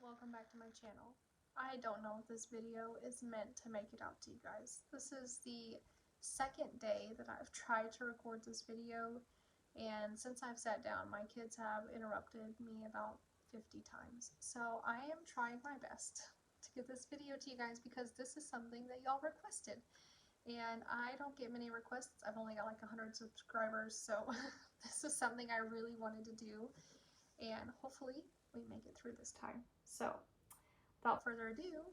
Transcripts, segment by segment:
welcome back to my channel. I don't know if this video is meant to make it out to you guys. This is the second day that I've tried to record this video, and since I've sat down, my kids have interrupted me about 50 times. So I am trying my best to get this video to you guys because this is something that y'all requested. And I don't get many requests. I've only got like 100 subscribers, so this is something I really wanted to do, and hopefully we make it through this time. So without further ado,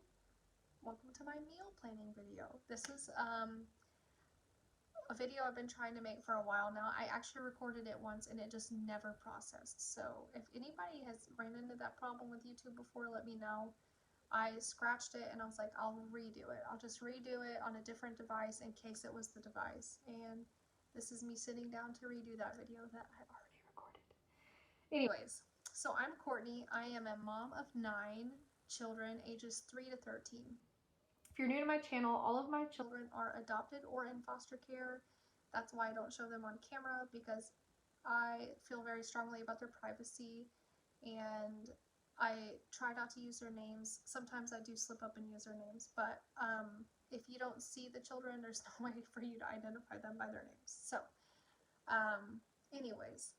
welcome to my meal planning video. This is a video I've been trying to make for a while now. I actually recorded it once and it just never processed. So if anybody has ran into that problem with YouTube before, let me know. I scratched it and I was like, I'll redo it. I'll just redo it on a different device in case it was the device. And this is me sitting down to redo that video that I already recorded. Anyways, so I'm Courtney. I am a mom of 9 children ages 3 to 13. If you're new to my channel, all of my children are adopted or in foster care. That's why I don't show them on camera, because I feel very strongly about their privacy, and I try not to use their names. Sometimes I do slip up and use their names, but if you don't see the children, there's no way for you to identify them by their names. So, anyways,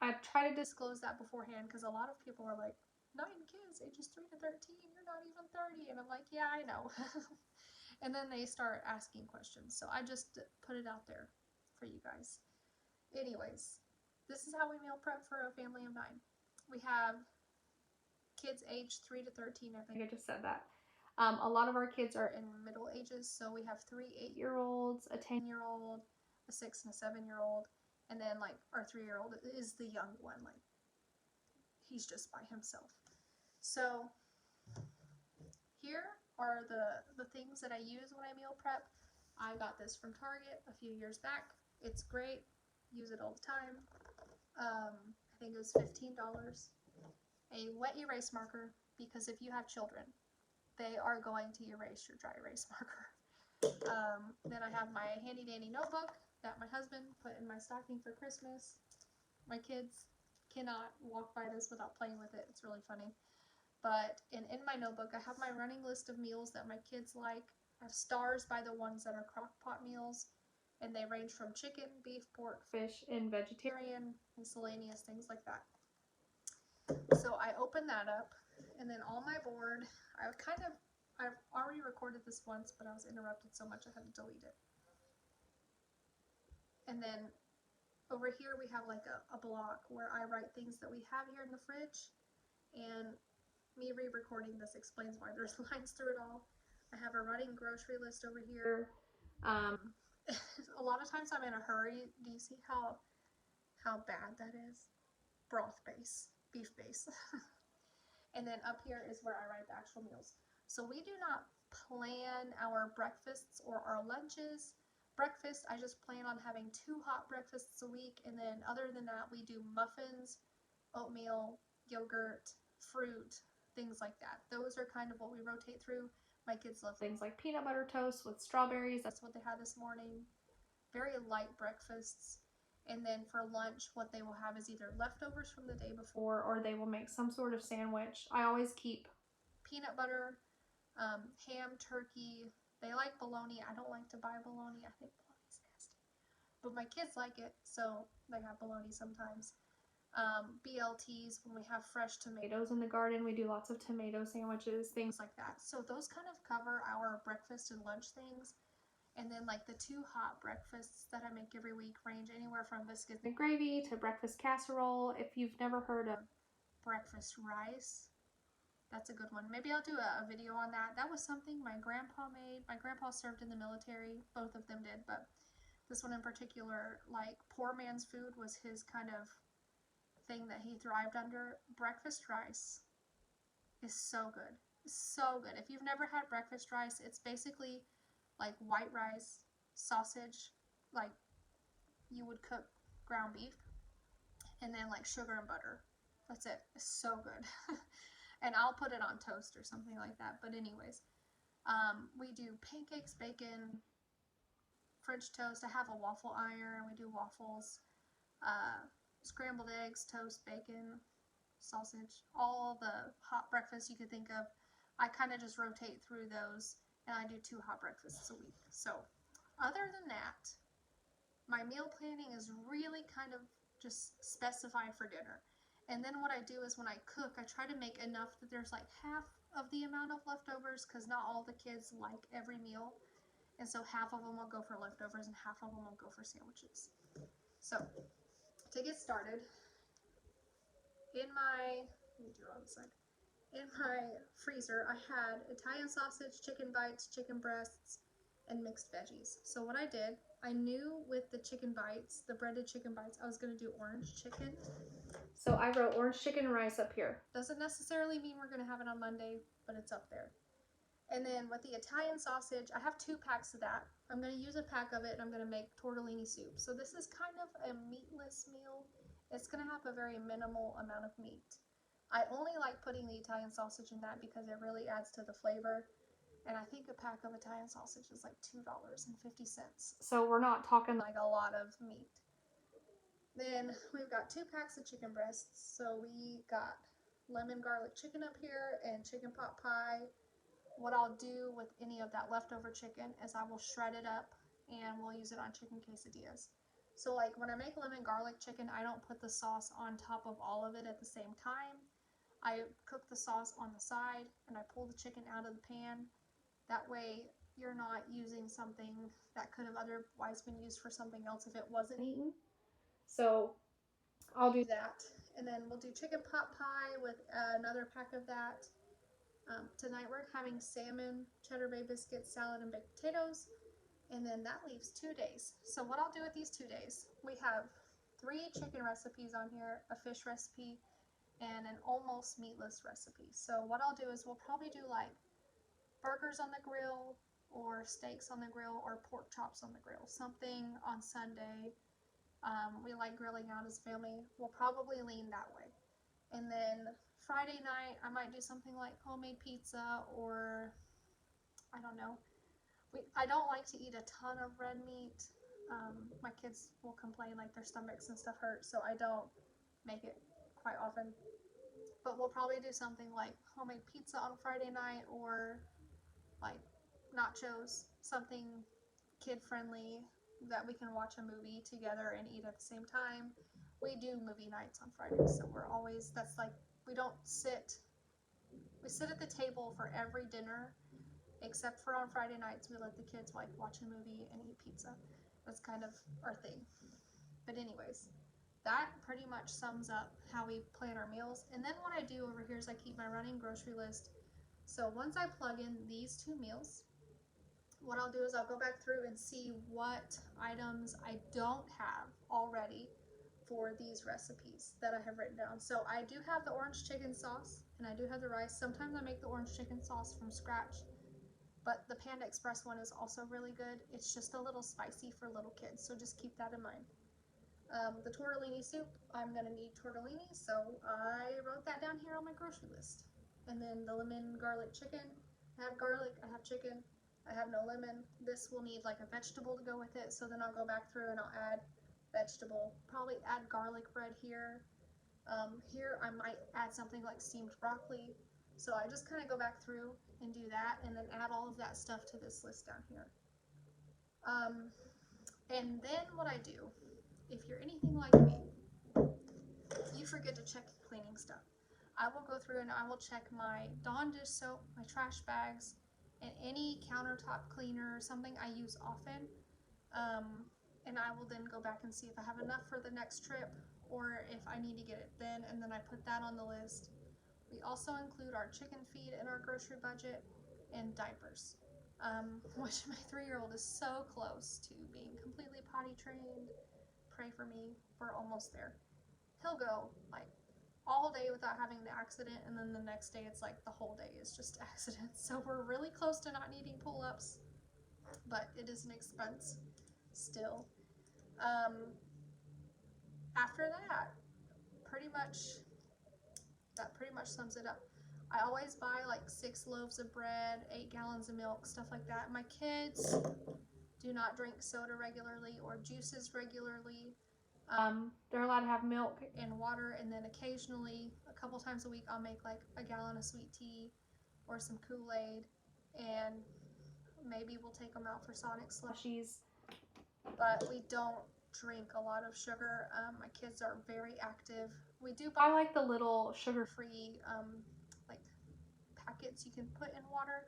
I try to disclose that beforehand because a lot of people are like, 9 kids, ages 3 to 13, you're not even 30. And I'm like, yeah, I know. And then they start asking questions. So I just put it out there for you guys. Anyways, this is how we meal prep for a family of 9. We have kids aged 3 to 13. I think I just said that. A lot of our kids are in middle ages. So we have 3 8-year-olds, a 10-year-old, a 6 and a 7-year-old. And then like our 3-year-old is the young one. Like he's just by himself. So here are the things that I use when I meal prep. I got this from Target a few years back. It's great. Use it all the time. I think it was $15. A wet erase marker, because if you have children, they are going to erase your dry erase marker. Then I have my handy dandy notebook that my husband put in my stocking for Christmas. My kids cannot walk by this without playing with it. It's really funny. But in my notebook, I have my running list of meals that my kids like. I have stars by the ones that are crock pot meals, and they range from chicken, beef, pork, fish, and vegetarian, miscellaneous things like that. So I open that up, and then on my board, I've already recorded this once, but I was interrupted so much I had to delete it. And then over here we have like a block where I write things that we have here in the fridge, and me re-recording this explains why there's lines through it all. I have a running grocery list over here. A lot of times I'm in a hurry. Do you see how bad that is? Broth base, beef base. And then up here is where I write the actual meals. So we do not plan our breakfasts or our lunches. Breakfast, I just plan on having 2 hot breakfasts a week, and then other than that, we do muffins, oatmeal, yogurt, fruit, things like that. Those are kind of what we rotate through. My kids love things like peanut butter toast with strawberries. That's what they had this morning. Very light breakfasts. And then for lunch, what they will have is either leftovers from the day before, or they will make some sort of sandwich. I always keep peanut butter, ham, turkey. They like bologna. I don't like to buy bologna. I think bologna's nasty. But my kids like it, so they have bologna sometimes. BLTs, when we have fresh tomatoes in the garden, we do lots of tomato sandwiches, things like that. So those kind of cover our breakfast and lunch things. And then like the 2 hot breakfasts that I make every week range anywhere from biscuits and gravy to breakfast casserole. If you've never heard of breakfast rice, that's a good one. Maybe I'll do a video on that. That was something my grandpa made. My grandpa served in the military. Both of them did, but this one in particular, like poor man's food was his kind of thing that he thrived under. Breakfast rice is so good. So good. If you've never had breakfast rice, it's basically like white rice, sausage, like you would cook ground beef, and then like sugar and butter. That's it. It's so good. And I'll put it on toast or something like that. But anyways, we do pancakes, bacon, French toast. I have a waffle iron. We do waffles, scrambled eggs, toast, bacon, sausage, all the hot breakfasts you could think of. I kind of just rotate through those, and I do 2 hot breakfasts a week. So other than that, my meal planning is really kind of just specified for dinner. And then what I do is when I cook, I try to make enough that there's like half of the amount of leftovers, because not all the kids like every meal. And so half of them will go for leftovers and half of them will go for sandwiches. So to get started, in my, let me do it on the side. In my freezer, I had Italian sausage, chicken bites, chicken breasts, and mixed veggies. So what I did, I knew with the chicken bites, the breaded chicken bites, I was going to do orange chicken. So I wrote orange chicken rice up here. Doesn't necessarily mean we're going to have it on Monday, but it's up there. And then with the Italian sausage, I have 2 packs of that. I'm going to use a pack of it and I'm going to make tortellini soup. So this is kind of a meatless meal. It's going to have a very minimal amount of meat. I only like putting the Italian sausage in that because it really adds to the flavor. And I think a pack of Italian sausage is like $2.50. So we're not talking like a lot of meat. Then we've got 2 packs of chicken breasts. So we got lemon garlic chicken up here and chicken pot pie. What I'll do with any of that leftover chicken is I will shred it up and we'll use it on chicken quesadillas. So like when I make lemon garlic chicken, I don't put the sauce on top of all of it at the same time. I cook the sauce on the side and I pull the chicken out of the pan. That way you're not using something that could have otherwise been used for something else if it wasn't eaten. So I'll do that. And then we'll do chicken pot pie with another pack of that. Tonight we're having salmon, cheddar bay biscuits, salad, and baked potatoes. And then that leaves 2 days. So what I'll do with these 2 days, we have 3 chicken recipes on here, a fish recipe, and an almost meatless recipe. So what I'll do is we'll probably do like burgers on the grill or steaks on the grill or pork chops on the grill. Something on Sunday. We like grilling out as a family. We'll probably lean that way. And then Friday night, I might do something like homemade pizza or, I don't know. I don't like to eat a ton of red meat. My kids will complain like their stomachs and stuff hurt, so I don't make it quite often. But we'll probably do something like homemade pizza on Friday night or like nachos, something kid-friendly that we can watch a movie together and eat at the same time. We do movie nights on Fridays, so we're always, that's like, we sit at the table for every dinner, except for on Friday nights, we let the kids like watch a movie and eat pizza. That's kind of our thing. But anyways, that pretty much sums up how we plan our meals. And then what I do over here is I keep my running grocery list. So once I plug in these 2 meals, what I'll do is I'll go back through and see what items I don't have already for these recipes that I have written down. So I do have the orange chicken sauce and I do have the rice. Sometimes I make the orange chicken sauce from scratch, but the Panda Express one is also really good. It's just a little spicy for little kids, so just keep that in mind. The tortellini soup, I'm going to need tortellini, so I wrote that down here on my grocery list. And then the lemon garlic chicken, I have garlic, I have chicken, I have no lemon. This will need like a vegetable to go with it, so then I'll go back through and I'll add vegetable, probably add garlic bread here. Here I might add something like steamed broccoli. So I just kind of go back through and do that and then add all of that stuff to this list down here. And then what I do, if you're anything like me, you forget to check cleaning stuff. I will go through and I will check my Dawn dish soap, my trash bags, and any countertop cleaner or something I use often. And I will then go back and see if I have enough for the next trip or if I need to get it then, and then I put that on the list. We also include our chicken feed in our grocery budget and diapers, which my 3-year-old is so close to being completely potty trained. Pray for me, we're almost there. He'll go like all day without having the accident, and then the next day it's like the whole day is just accidents. So we're really close to not needing pull-ups, but it is an expense still. After that, that pretty much sums it up. I always buy like 6 loaves of bread, 8 gallons of milk, stuff like that. My kids do not drink soda regularly or juices regularly. They're allowed to have milk and water, and then occasionally, a couple times a week, I'll make like a gallon of sweet tea or some Kool-Aid, and maybe we'll take them out for Sonic slushies. But we don't drink a lot of sugar. My kids are very active. We do buy like the little sugar-free like packets you can put in water.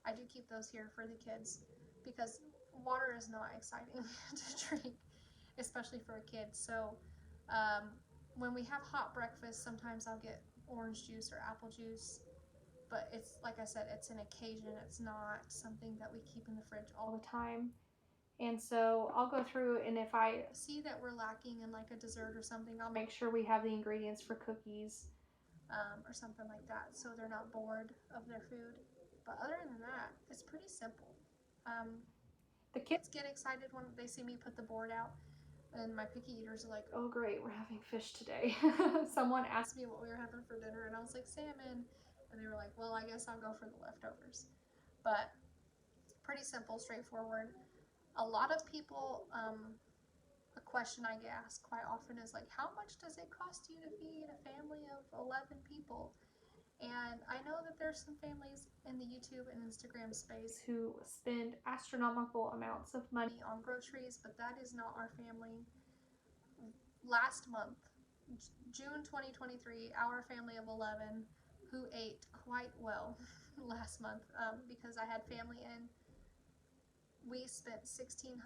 I do keep those here for the kids because water is not exciting to drink, especially for a kid. So when we have hot breakfast, sometimes I'll get orange juice or apple juice, but it's like I said, it's an occasion. It's not something that we keep in the fridge all the time. And so I'll go through, and if I see that we're lacking in like a dessert or something, I'll make sure we have the ingredients for cookies or something like that, so they're not bored of their food. But other than that, it's pretty simple. The kids get excited when they see me put the board out, and my picky eaters are like, oh great, we're having fish today. Someone asked me what we were having for dinner, and I was like, salmon. And they were like, well, I guess I'll go for the leftovers. But pretty simple, straightforward. A lot of people, a question I get asked quite often is like, how much does it cost you to feed a family of 11 people? And I know that there's some families in the YouTube and Instagram space who spend astronomical amounts of money on groceries, but that is not our family. Last month, June 2023, our family of 11 who ate quite well last month because I had family in, we spent $1,600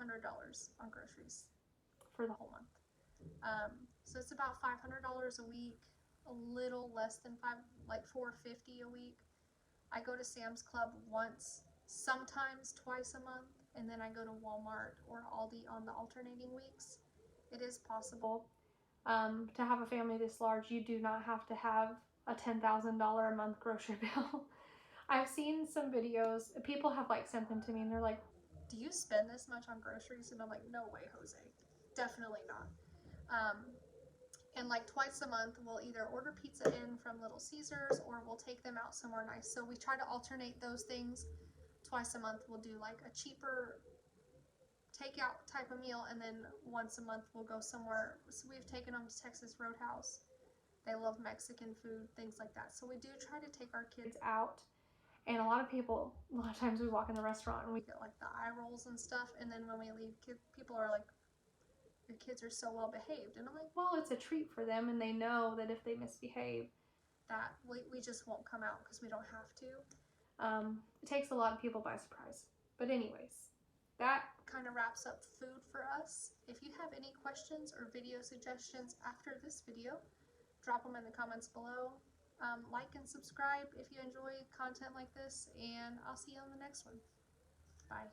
on groceries for the whole month. So it's about $500 a week, a little less than like $450 a week. I go to Sam's Club once, sometimes twice a month, and then I go to Walmart or Aldi on the alternating weeks. It is possible to have a family this large. You do not have to have a $10,000 a month grocery bill. I've seen some videos, people have like sent them to me, and they're like, do you spend this much on groceries? And I'm like, no way, Jose, definitely not. And like twice a month, we'll either order pizza in from Little Caesars or we'll take them out somewhere nice. So we try to alternate those things. Twice a month, we'll do like a cheaper takeout type of meal, and then once a month, we'll go somewhere. So we've taken them to Texas Roadhouse. They love Mexican food, things like that. So we do try to take our kids out. And a lot of times we walk in the restaurant and we get like the eye rolls and stuff. And then when we leave, people are like, your kids are so well behaved. And I'm like, well, it's a treat for them, and they know that if they misbehave, that we just won't come out because we don't have to. It takes a lot of people by surprise. But anyways, that kind of wraps up food for us. If you have any questions or video suggestions after this video, drop them in the comments below. Like and subscribe if you enjoy content like this, and I'll see you on the next one. Bye.